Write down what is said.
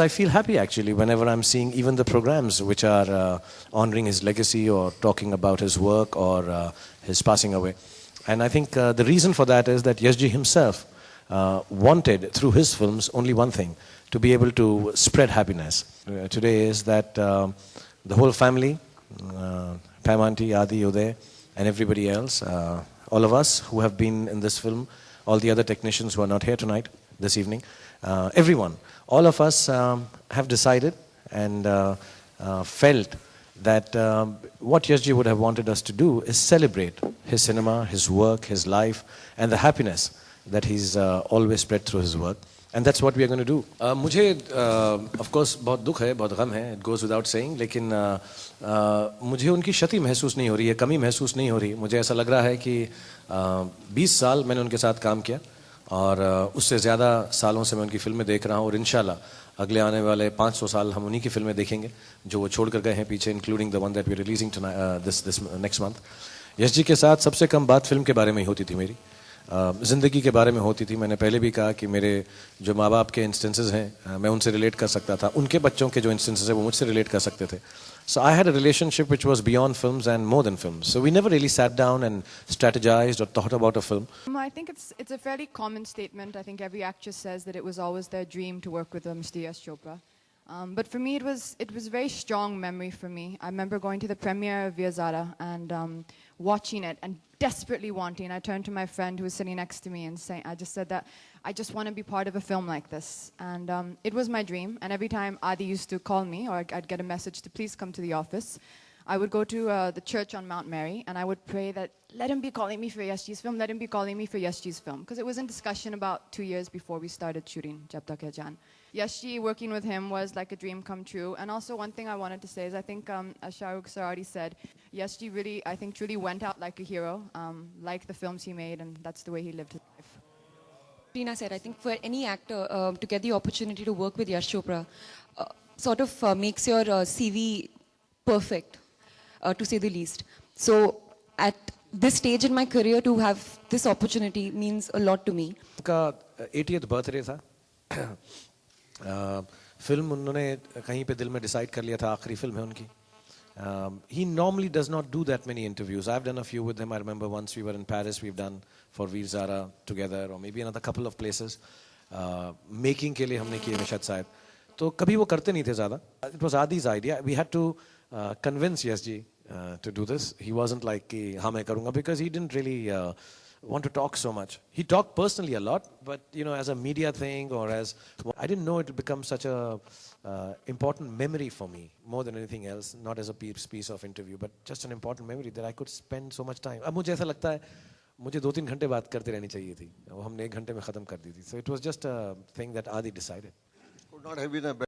I feel happy actually whenever I'm seeing even the programs which are honoring his legacy or talking about his work or his passing away. And I think the reason for that is that Yash ji himself wanted through his films only one thing, to be able to spread happiness. Today is that the whole family, Pam Aunty, Adi, Uday, and everybody else, all of us who have been in this film, all the other technicians who are not here tonight, this evening, everyone, all of us have decided and felt that what Yash ji would have wanted us to do is celebrate his cinema, his work, his life, and the happiness that he's always spread through his work. And that's what we are going to do. मुझे of course बहुत दुख है, बहुत गम है, it goes without saying, लेकिन मुझे उनकी क्षति महसूस नहीं हो रही है, कमी महसूस नहीं हो रही। मुझे ऐसा लग रहा है कि 20 साल मैंने उनके साथ काम किया और उससे ज़्यादा सालों से मैं उनकी फिल्में देख रहा हूँ और इंशाल्लाह अगले आने वाले 500 साल हम उन्हीं की फिल्में देखेंगे जो वो छोड़ कर गए हैं पीछे, including the one that we releasing this next month. Yash ji के साथ सबसे कम बात फिल्म के बारे में ही होती थी मेरी, ज़िंदगी के बारे में होती थी। मैंने पहले भी कहा कि मेरे जो माँ बाप के इंस्टेंसेस हैं मैं उनसे रिलेट कर सकता था, उनके बच्चों के जो इंस्टेंसेस हैं वो मुझसे रिलेट कर सकते थे। So I had a relationship which was beyond films and more than films. So we never really sat down and strategized or thought about a film. I think it's a fairly common statement. I think every actress says that it was always their dream to work with Mr. Yash Chopra. But for me, it was a very strong memory for me. I remember going to the premiere of Veer Zara and watching it and desperately wanting. I turned to my friend who was sitting next to me and I just said that I just want to be part of a film like this. And it was my dream. And every time Adi used to call me or I'd get a message to please come to the office, I would go to the church on Mount Mary and I would pray that let him be calling me for Yashji's film, let him be calling me for Yashji's film. Because it was in discussion about 2 years before we started shooting Jab Tak Hai Jaan. Yashji, working with him was like a dream come true. And also one thing I wanted to say is I think, as Shah Rukh sir already said, Yashji really, I think, truly went out like a hero, like the films he made, and that's the way he lived his life. Reena said, I think for any actor to get the opportunity to work with Yash Chopra sort of makes your CV perfect, to say the least. So at this stage in my career to have this opportunity means a lot to me. उनका 80th birthday था। Film उन्होंने कहीं पे दिल में decide कर लिया था, आखिरी फिल्म है उनकी। He normally does not do that many interviews. I've done a few with him. I remember once we were in Paris, we've done for Veer Zara together, or maybe another couple of places. Making के लिए हमने किए शायद शायद, तो कभी वो करते नहीं थे ज़्यादा. It was Adi's idea. We had to convince Yash ji to do this. He wasn't like कि हाँ मैं करूँगा, because he didn't really want to talk so much. He talked personally a lot, but you know, as a media thing or as I didn't know it would become such a important memory for me more than anything else. Not as a piece of interview, but just an important memory that I could spend so much time. अब मुझे ऐसा लगता है मुझे 2-3 घंटे बात करते रहनी चाहिए थी, वो हमने 1 घंटे में खत्म कर दी थी. So it was just a thing that Adi decided. Could not have been a